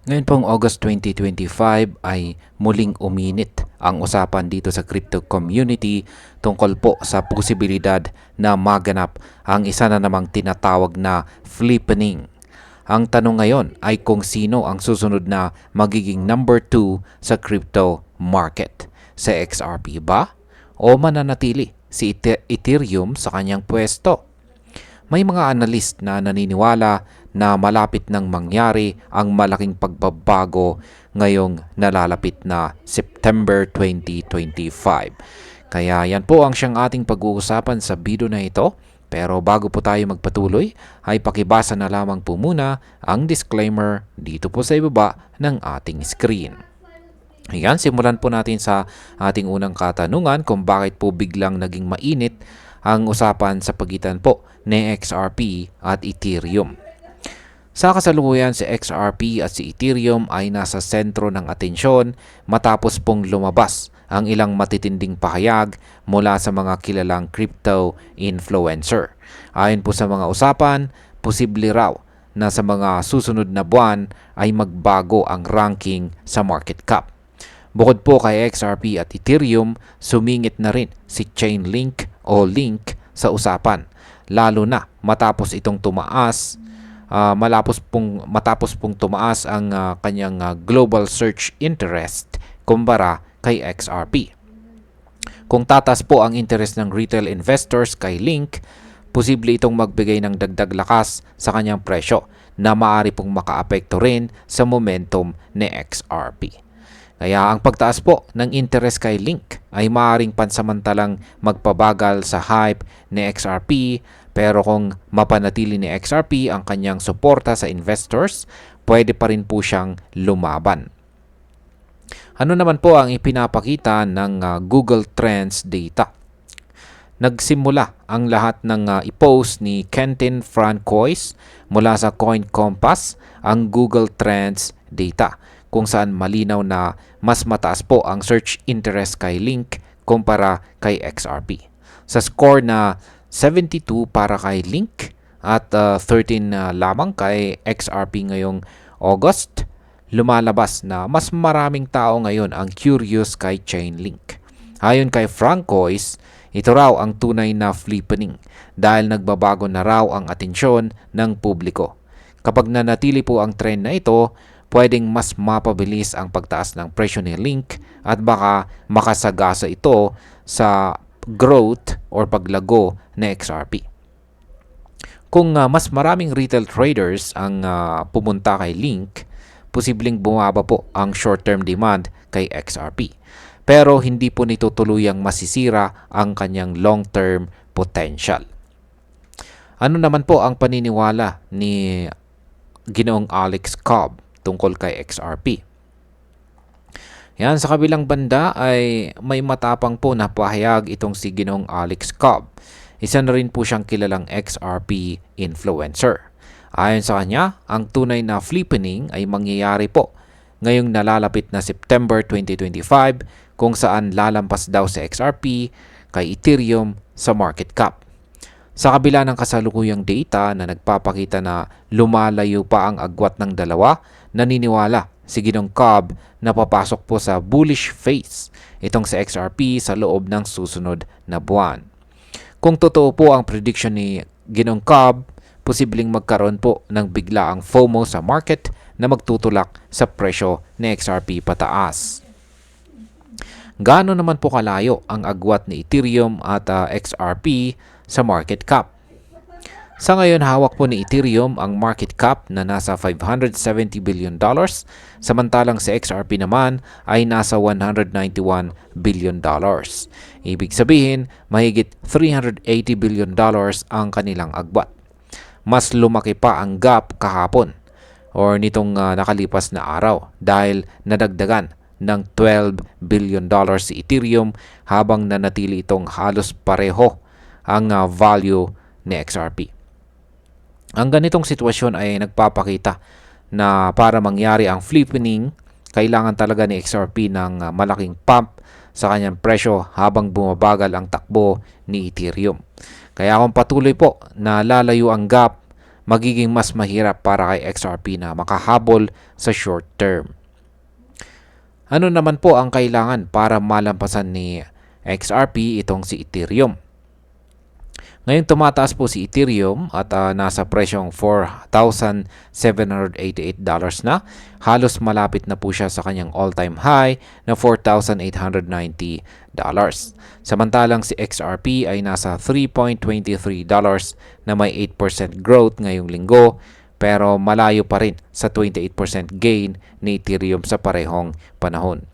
Ngayon pong August 2025 ay muling uminit ang usapan dito sa crypto community tungkol po sa posibilidad na maganap ang isa na namang tinatawag na flippening. Ang tanong ngayon ay kung sino ang susunod na magiging number 2 sa crypto market. Sa XRP ba? O mananatili si Ethereum sa kanyang pwesto? May mga analyst na naniniwala na malapit nang mangyari ang malaking pagbabago ngayong nalalapit na September 2025. Kaya yan po ang siyang ating pag-uusapan sa video na ito. Pero bago po tayo magpatuloy, ay pakibasa na lamang po muna ang disclaimer dito po sa ibaba ng ating screen. Ayan, simulan po natin sa ating unang katanungan kung bakit po biglang naging mainit ang usapan sa pagitan po ni XRP at Ethereum. Sa kasalukuyan, si XRP at si Ethereum ay nasa sentro ng atensyon matapos pong lumabas ang ilang matitinding pahayag mula sa mga kilalang crypto influencer. Ayon po sa mga usapan, posible raw na sa mga susunod na buwan ay magbago ang ranking sa market cap. Bukod po kay XRP at Ethereum, sumingit na rin si Chainlink o Link sa usapan, lalo na matapos itong tumaas matapos pong tumaas ang kanyang global search interest kumpara kay XRP. Kung tatas po ang interest ng retail investors kay Link, posible itong magbigay ng dagdag lakas sa kanyang presyo na maaari pong makaapekto rin sa momentum ni XRP. Kaya ang pagtaas po ng interest kay Link ay maaaring pansamantalang magpabagal sa hype ni XRP, pero kung mapanatili ni XRP ang kanyang suporta sa investors, pwede pa rin po siyang lumaban. Ano naman po ang ipinapakita ng Google Trends data? Nagsimula ang lahat ng i-post ni Kentin Francois mula sa Coin Compass ang Google Trends data, kung saan malinaw na mas mataas po ang search interest kay Link kumpara kay XRP. Sa score na 72 para kay Link at 13 lamang kay XRP ngayong August, lumalabas na mas maraming tao ngayon ang curious kay Chainlink. Ayon kay Francois, ito raw ang tunay na flippening dahil nagbabago na raw ang atensyon ng publiko. Kapag nanatili po ang trend na ito, pwedeng mas mapabilis ang pagtaas ng presyo ni Link at baka makasagasa ito sa growth or paglago ni XRP. Kung mas maraming retail traders ang pumunta kay Link, posibleng bumaba po ang short-term demand kay XRP. Pero hindi po nito tuluyang masisira ang kanyang long-term potential. Ano naman po ang paniniwala ni Ginoong Alex Cobb tungkol kay XRP? Yan, sa kabilang banda ay may matapang po na pahayag itong si Ginoong Alex Cobb. Isa na rin po siyang kilalang XRP influencer. Ayon sa kanya, ang tunay na flippening ay mangyayari po ngayong nalalapit na September 2025, kung saan lalampas daw sa XRP kay Ethereum sa market cap. Sa kabila ng kasalukuyang data na nagpapakita na lumalayo pa ang agwat ng dalawa, naniniwala si Ginoong Cobb na papasok po sa bullish phase itong sa XRP sa loob ng susunod na buwan. Kung totoo po ang prediction ni Ginoong Cobb, posibleng magkaroon po ng biglaang FOMO sa market na magtutulak sa presyo ni XRP pataas. Gaano naman po kalayo ang agwat ni Ethereum at XRP sa market cap? Sa ngayon, hawak po ni Ethereum ang market cap na nasa $570 billion, samantalang sa XRP naman ay nasa $191 billion. Ibig sabihin, mahigit $380 billion ang kanilang agwat. Mas lumaki pa ang gap kahapon or nitong nakalipas na araw dahil nadagdagan ng $12 billion si Ethereum habang nanatili itong halos pareho ang value ni XRP. Ang ganitong sitwasyon ay nagpapakita na para mangyari ang flippening, kailangan talaga ni XRP ng malaking pump sa kanyang presyo habang bumabagal ang takbo ni Ethereum. Kaya kung patuloy po na lalayo ang gap, magiging mas mahirap para kay XRP na makahabol sa short term. Ano naman po ang kailangan para malampasan ni XRP itong si Ethereum? Ngayon tumataas po si Ethereum at nasa presyong $4,788 na. Halos malapit na po siya sa kanyang all-time high na $4,890. Samantalang si XRP ay nasa $3.23 na may 8% growth ngayong linggo, pero malayo pa rin sa 28% gain ni Ethereum sa parehong panahon.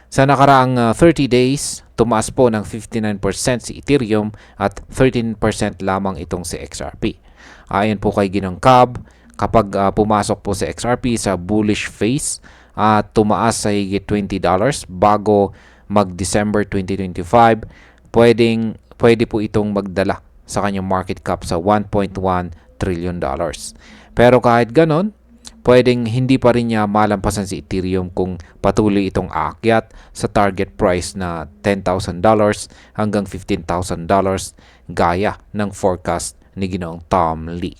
Sa nakaraang 30 days, tumaas po ng 59% si Ethereum at 13% lamang itong si XRP. Ayon po kay Ginong Cab, kapag pumasok po si XRP sa bullish phase at tumaas sa higit $20 bago mag-December 2025, pwede po itong magdala sa kanyang market cap sa $1.1 trillion. Pero kahit ganon, pwedeng hindi pa rin niya malampasan si Ethereum kung patuloy itong aakyat sa target price na $10,000 hanggang $15,000 gaya ng forecast ni Ginoong Tom Lee.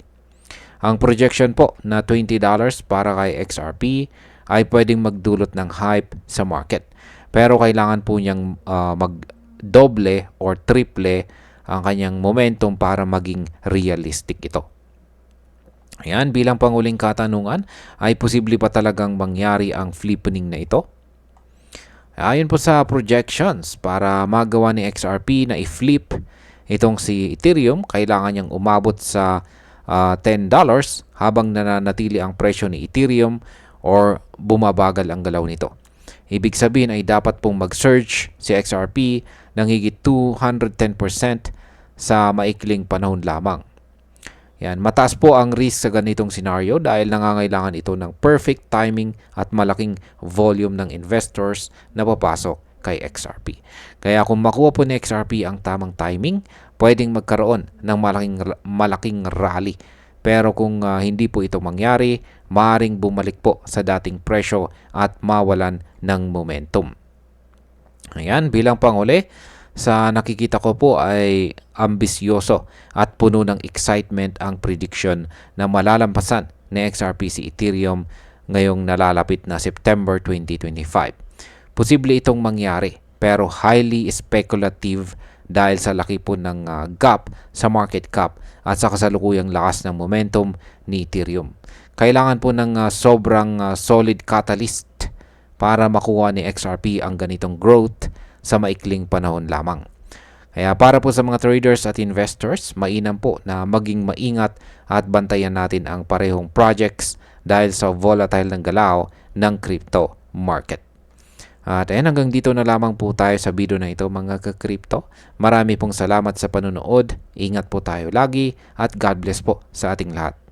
Ang projection po na $20 para kay XRP ay pwedeng magdulot ng hype sa market. Pero kailangan po niyang mag-doble or triple ang kanyang momentum para maging realistic ito. Ayan, bilang panguling katanungan, ay posible pa talagang mangyari ang flippening na ito? Ayon po sa projections, para magawa ni XRP na i-flip itong si Ethereum, kailangan niyang umabot sa $10 habang nananatili ang presyo ni Ethereum or bumabagal ang galaw nito. Ibig sabihin ay dapat pong mag-surge si XRP ng higit 210% sa maikling panahon lamang. Yan, mataas po ang risk sa ganitong scenario dahil nangangailangan ito ng perfect timing at malaking volume ng investors na papasok kay XRP. Kaya kung makuha po ni XRP ang tamang timing, pwedeng magkaroon ng malaking rally. Pero kung hindi po ito mangyari, maaaring bumalik po sa dating presyo at mawalan ng momentum. Ayan, bilang panguli, sa nakikita ko po ay ambisyoso at puno ng excitement ang prediction na malalampasan ni XRP si Ethereum ngayong nalalapit na September 2025. Posible itong mangyari pero highly speculative dahil sa laki po ng gap sa market cap at sa kasalukuyang lakas ng momentum ni Ethereum. Kailangan po ng sobrang solid catalyst para makuha ni XRP ang ganitong growth sa maikling panahon lamang. Kaya para po sa mga traders at investors, mainam po na maging maingat at bantayan natin ang parehong projects dahil sa volatile ng galaw ng crypto market. At ayan, hanggang dito na lamang po tayo sa video na ito mga ka-crypto. Marami pong salamat sa panonood. Ingat po tayo lagi at God bless po sa ating lahat.